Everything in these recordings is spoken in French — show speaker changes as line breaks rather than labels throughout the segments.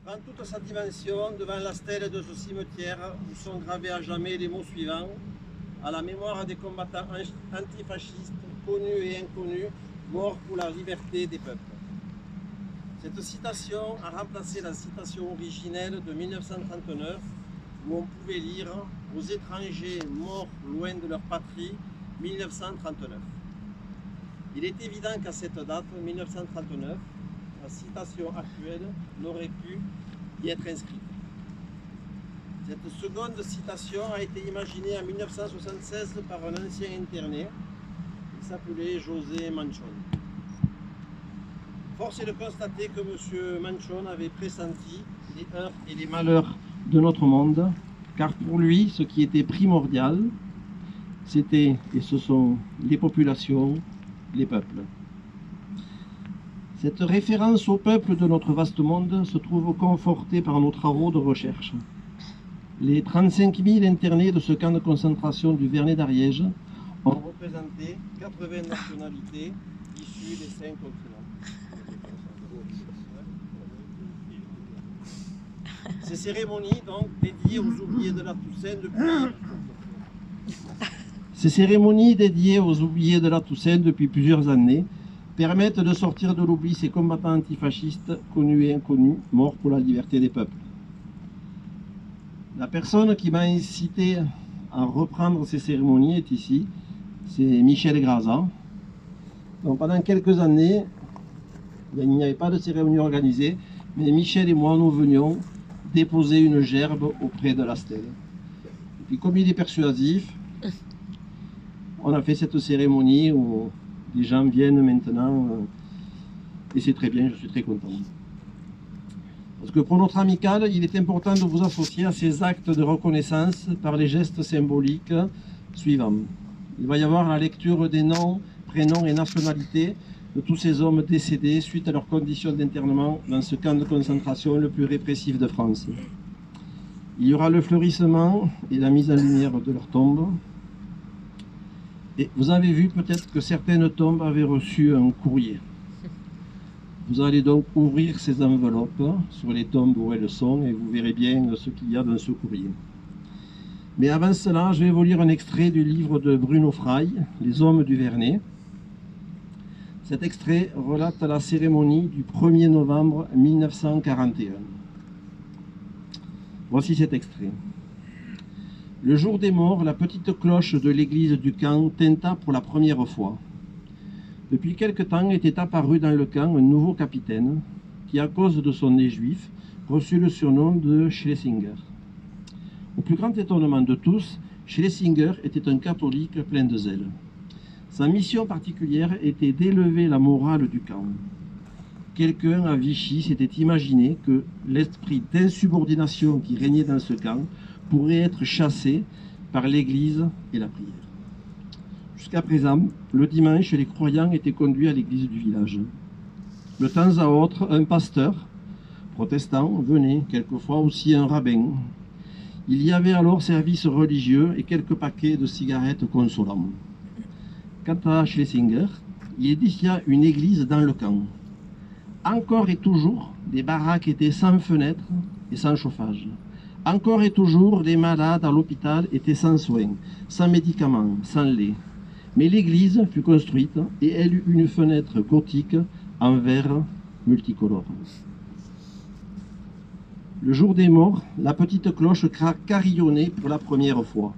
prend toute sa dimension devant la stèle de ce cimetière où sont gravés à jamais les mots suivants: à la mémoire des combattants antifascistes, connus et inconnus, morts pour la liberté des peuples. Cette citation a remplacé la citation originelle de 1939 où on pouvait lire « Aux étrangers morts loin de leur patrie, 1939 ». Il est évident qu'à cette date, 1939, la citation actuelle n'aurait pu y être inscrite. Cette seconde citation a été imaginée en 1976 par un ancien interné. Il s'appelait José Manchón. Force est de constater que M. Manchón avait pressenti les heurts et les malheurs de notre monde, car pour lui, ce qui était primordial, c'était, et ce sont les populations, les peuples. Cette référence au peuple de notre vaste monde se trouve confortée par nos travaux de recherche. Les 35 000 internés de ce camp de concentration du Vernet d'Ariège ont représenté 80 nationalités issues des 5 continents. Ces cérémonies, donc, dédiées aux oubliés de la Toussaint depuis plusieurs années, permettent de sortir de l'oubli ces combattants antifascistes connus et inconnus, morts pour la liberté des peuples. La personne qui m'a incité à reprendre ces cérémonies est ici, c'est Michel Graza. Donc pendant quelques années, il n'y avait pas de cérémonie organisée, mais Michel et moi, nous venions déposer une gerbe auprès de la stèle. Et puis comme il est persuasif, on a fait cette cérémonie où les gens viennent maintenant, et c'est très bien, je suis très content. Parce que pour notre amicale, il est important de vous associer à ces actes de reconnaissance par les gestes symboliques suivants. Il va y avoir la lecture des noms, prénoms et nationalités de tous ces hommes décédés suite à leurs conditions d'internement dans ce camp de concentration le plus répressif de France. Il y aura le fleurissement et la mise en lumière de leurs tombes. Et vous avez vu peut-être que certaines tombes avaient reçu un courrier. Vous allez donc ouvrir ces enveloppes sur les tombes où elles sont et vous verrez bien ce qu'il y a dans ce courrier. Mais avant cela, je vais vous lire un extrait du livre de Bruno Frey, Les hommes du Vernet. Cet extrait relate la cérémonie du 1er novembre 1941. Voici cet extrait. Le jour des morts, la petite cloche de l'église du camp tinta pour la première fois. Depuis quelque temps était apparu dans le camp un nouveau capitaine qui, à cause de son nez juif, reçut le surnom de Schlesinger. Au plus grand étonnement de tous, Schlesinger était un catholique plein de zèle. Sa mission particulière était d'élever la morale du camp. Quelqu'un à Vichy s'était imaginé que l'esprit d'insubordination qui régnait dans ce camp pourrait être chassé par l'Église et la prière. Jusqu'à présent, le dimanche, les croyants étaient conduits à l'église du village. De temps à autre, un pasteur protestant venait, quelquefois aussi un rabbin. Il y avait alors service religieux et quelques paquets de cigarettes consolants. Quant à Schlesinger, il édificia une église dans le camp. Encore et toujours, des baraques étaient sans fenêtres et sans chauffage. Encore et toujours, les malades à l'hôpital étaient sans soins, sans médicaments, sans lait. Mais l'église fut construite et elle eut une fenêtre gothique en verre multicolore. Le jour des morts, la petite cloche carillonnait pour la première fois.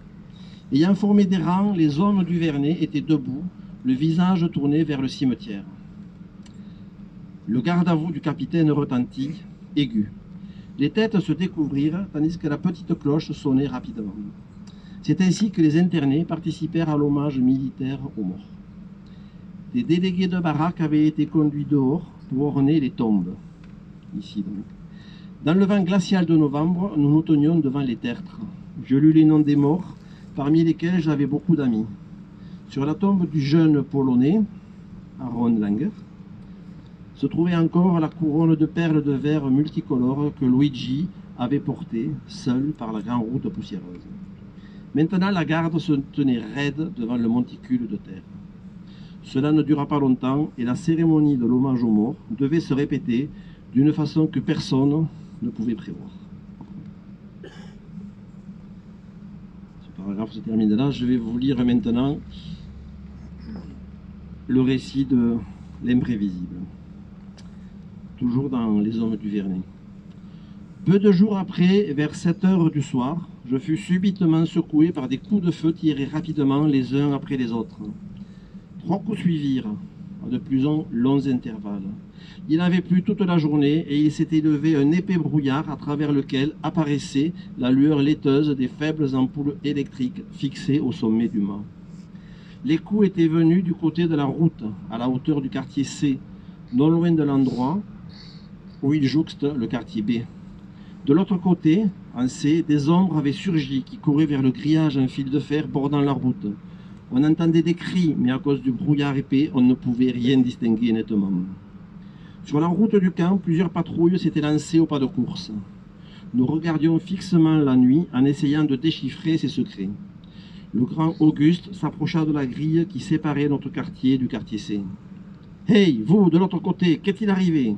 Ayant formé des rangs, les hommes du Vernet étaient debout, le visage tourné vers le cimetière. Le garde-à-vous du capitaine retentit, aigu. Les têtes se découvrirent, tandis que la petite cloche sonnait rapidement. C'est ainsi que les internés participèrent à l'hommage militaire aux morts. Des délégués de baraque avaient été conduits dehors pour orner les tombes. Ici donc. Dans le vent glacial de novembre, nous nous tenions devant les tertres. Je lus les noms des morts, parmi lesquels j'avais beaucoup d'amis. Sur la tombe du jeune Polonais, Aaron Langer, se trouvait encore la couronne de perles de verre multicolores que Luigi avait portée, seul par la grande route poussiéreuse. Maintenant, la garde se tenait raide devant le monticule de terre. Cela ne dura pas longtemps et la cérémonie de l'hommage aux morts devait se répéter d'une façon que personne ne pouvait prévoir. Ce paragraphe se termine là. Je vais vous lire maintenant le récit de l'imprévisible, toujours dans Les Hommes du Vernet. Peu de jours après, vers 7 heures du soir, je fus subitement secoué par des coups de feu tirés rapidement les uns après les autres. 3 coups suivirent, à de plus longs intervalles. Il avait plu toute la journée et il s'était levé un épais brouillard à travers lequel apparaissait la lueur laiteuse des faibles ampoules électriques fixées au sommet du mât. Les coups étaient venus du côté de la route, à la hauteur du quartier C, non loin de l'endroit où il jouxte le quartier B. De l'autre côté, en C, des ombres avaient surgi qui couraient vers le grillage en fil de fer bordant la route. On entendait des cris, mais à cause du brouillard épais, on ne pouvait rien distinguer nettement. Sur la route du camp, plusieurs patrouilles s'étaient lancées au pas de course. Nous regardions fixement la nuit en essayant de déchiffrer ses secrets. Le grand Auguste s'approcha de la grille qui séparait notre quartier du quartier C. « Hey, vous, de l'autre côté, qu'est-il arrivé ?»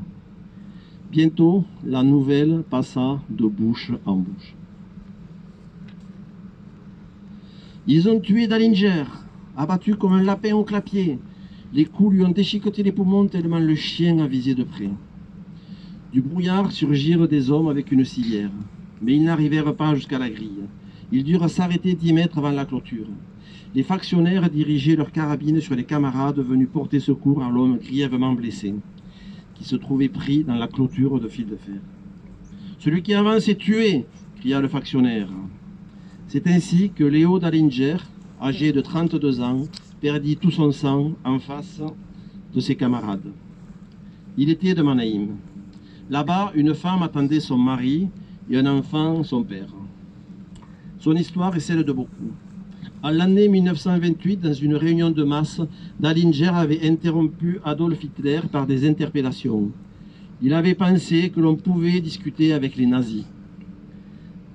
Bientôt, la nouvelle passa de bouche en bouche. Ils ont tué Dallinger, abattu comme un lapin au clapier. Les coups lui ont déchiqueté les poumons tellement le chien avisait de près. Du brouillard surgirent des hommes avec une civière, mais ils n'arrivèrent pas jusqu'à la grille. Ils durent s'arrêter 10 mètres avant la clôture. Les factionnaires dirigeaient leurs carabines sur les camarades venus porter secours à l'homme grièvement blessé, qui se trouvait pris dans la clôture de fil de fer. « Celui qui avance est tué !» cria le factionnaire. C'est ainsi que Léo Dallinger, âgé de 32 ans, perdit tout son sang en face de ses camarades. Il était de Mannheim. Là-bas, une femme attendait son mari et un enfant son père. Son histoire est celle de beaucoup. En l'année 1928, dans une réunion de masse, Dallinger avait interrompu Adolf Hitler par des interpellations. Il avait pensé que l'on pouvait discuter avec les nazis.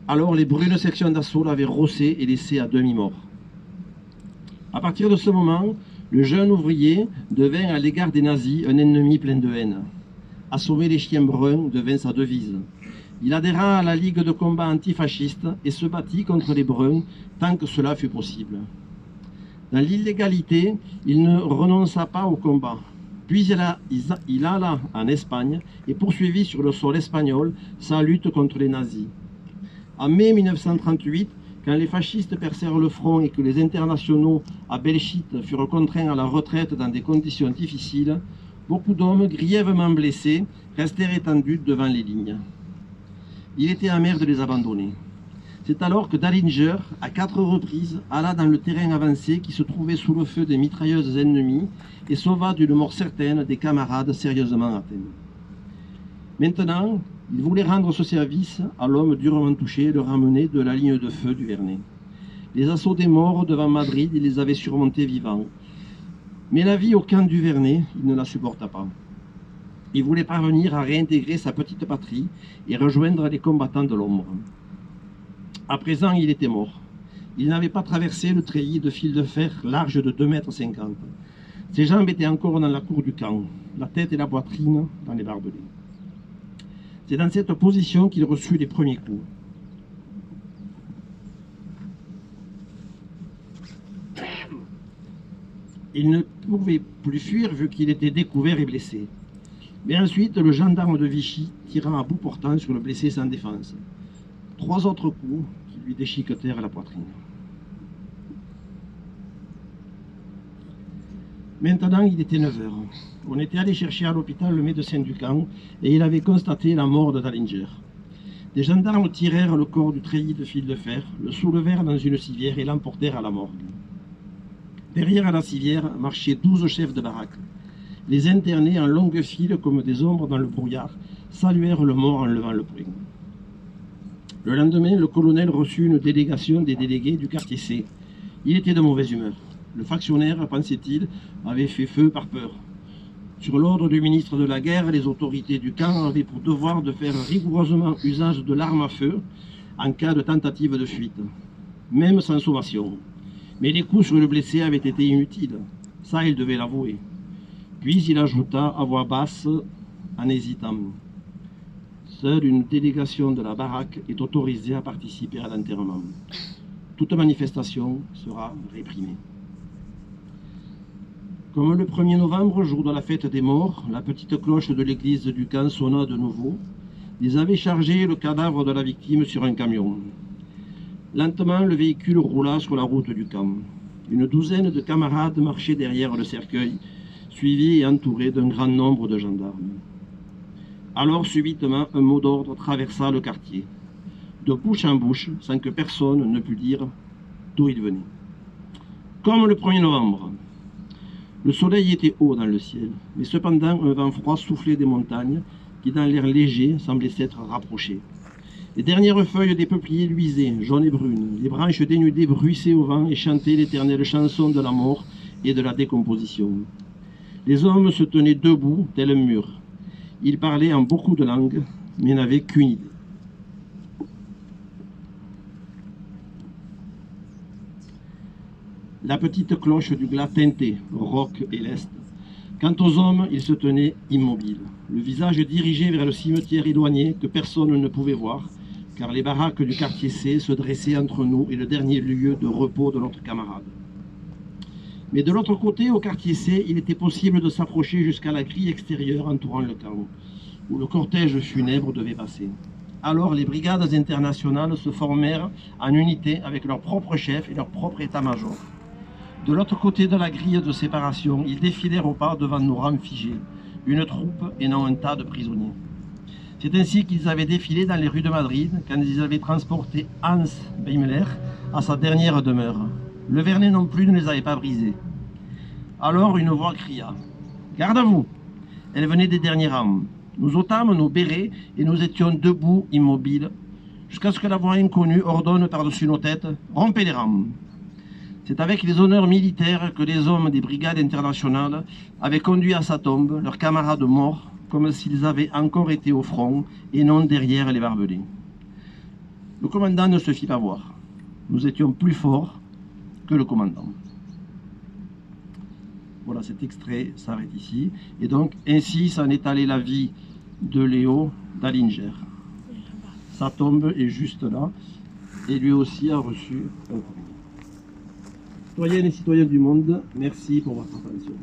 Alors les brunes sections d'assaut l'avaient rossé et laissé à demi-mort. À partir de ce moment, le jeune ouvrier devint à l'égard des nazis un ennemi plein de haine. Assommer les chiens bruns devint sa devise. Il adhéra à la Ligue de combat antifasciste et se battit contre les bruns tant que cela fut possible. Dans l'illégalité, il ne renonça pas au combat. Puis il alla en Espagne et poursuivit sur le sol espagnol sa lutte contre les nazis. En mai 1938, quand les fascistes percèrent le front et que les internationaux à Belchite furent contraints à la retraite dans des conditions difficiles, beaucoup d'hommes grièvement blessés restèrent étendus devant les lignes. Il était amer de les abandonner. C'est alors que Dallinger, à 4 reprises, alla dans le terrain avancé qui se trouvait sous le feu des mitrailleuses ennemies et sauva d'une mort certaine des camarades sérieusement atteints. Maintenant, il voulait rendre ce service à l'homme durement touché et le ramener de la ligne de feu du Vernet. Les assauts des morts devant Madrid, il les avait surmontés vivants. Mais la vie au camp du Vernet, il ne la supporta pas. Il voulait parvenir à réintégrer sa petite patrie et rejoindre les combattants de l'ombre. À présent, il était mort. Il n'avait pas traversé le treillis de fil de fer large de 2,50 m. Ses jambes étaient encore dans la cour du camp, la tête et la poitrine dans les barbelés. C'est dans cette position qu'il reçut les premiers coups. Il ne pouvait plus fuir vu qu'il était découvert et blessé. Mais ensuite, le gendarme de Vichy tira à bout portant sur le blessé sans défense. 3 autres coups qui lui déchiquetèrent la poitrine. Maintenant, il était 9 h. On était allé chercher à l'hôpital le médecin du camp et il avait constaté la mort de Dallinger. Des gendarmes tirèrent le corps du treillis de fil de fer, le soulevèrent dans une civière et l'emportèrent à la morgue. Derrière la civière marchaient 12 chefs de baraque. Les internés en longue file comme des ombres dans le brouillard saluèrent le mort en levant le poing. Le lendemain, le colonel reçut une délégation des délégués du quartier C. Il était de mauvaise humeur. Le factionnaire, pensait-il, avait fait feu par peur. Sur l'ordre du ministre de la Guerre, les autorités du camp avaient pour devoir de faire rigoureusement usage de l'arme à feu en cas de tentative de fuite, même sans sommation. Mais les coups sur le blessé avaient été inutiles. Ça, il devait l'avouer. Puis il ajouta à voix basse, en hésitant. Seule une délégation de la baraque est autorisée à participer à l'enterrement. Toute manifestation sera réprimée. Comme le 1er novembre, jour de la fête des morts, la petite cloche de l'église du camp sonna de nouveau. Ils avaient chargé le cadavre de la victime sur un camion. Lentement, le véhicule roula sur la route du camp. Une douzaine de camarades marchaient derrière le cercueil, suivis et entourés d'un grand nombre de gendarmes. Alors, subitement, un mot d'ordre traversa le quartier, de bouche en bouche, sans que personne ne pût dire d'où il venait. Comme le 1er novembre, le soleil était haut dans le ciel, mais cependant un vent froid soufflait des montagnes qui, dans l'air léger, semblaient s'être rapprochées. Les dernières feuilles des peupliers luisaient, jaunes et brunes. Les branches dénudées bruissaient au vent et chantaient l'éternelle chanson de la mort et de la décomposition. Les hommes se tenaient debout, tel un mur. Ils parlaient en beaucoup de langues, mais n'avaient qu'une idée. La petite cloche du glas tintait, roc et lest. Quant aux hommes, ils se tenaient immobiles, le visage dirigé vers le cimetière éloigné que personne ne pouvait voir, car les baraques du quartier C se dressaient entre nous et le dernier lieu de repos de notre camarade. Mais de l'autre côté, au quartier C, il était possible de s'approcher jusqu'à la grille extérieure entourant le camp, où le cortège funèbre devait passer. Alors les brigades internationales se formèrent en unité avec leur propre chef et leur propre état-major. De l'autre côté de la grille de séparation, ils défilèrent au pas devant nos rangs figés, une troupe et non un tas de prisonniers. C'est ainsi qu'ils avaient défilé dans les rues de Madrid quand ils avaient transporté Hans Beimler à sa dernière demeure. Le Vernet non plus ne les avait pas brisés. Alors une voix cria « Garde à vous !» Elle venait des derniers rangs. Nous ôtâmes nos bérets et nous étions debout, immobiles, jusqu'à ce que la voix inconnue ordonne par-dessus nos têtes « Rompez les rangs !» C'est avec les honneurs militaires que les hommes des brigades internationales avaient conduit à sa tombe leurs camarades morts comme s'ils avaient encore été au front et non derrière les barbelés. Le commandant ne se fit pas voir. Nous étions plus forts que le commandant. Voilà, cet extrait s'arrête ici. Et donc, ainsi s'en est allée la vie de Léo Dallinger. Sa tombe est juste là. Et lui aussi a reçu un courrier. Citoyennes et citoyens du monde, merci pour votre attention.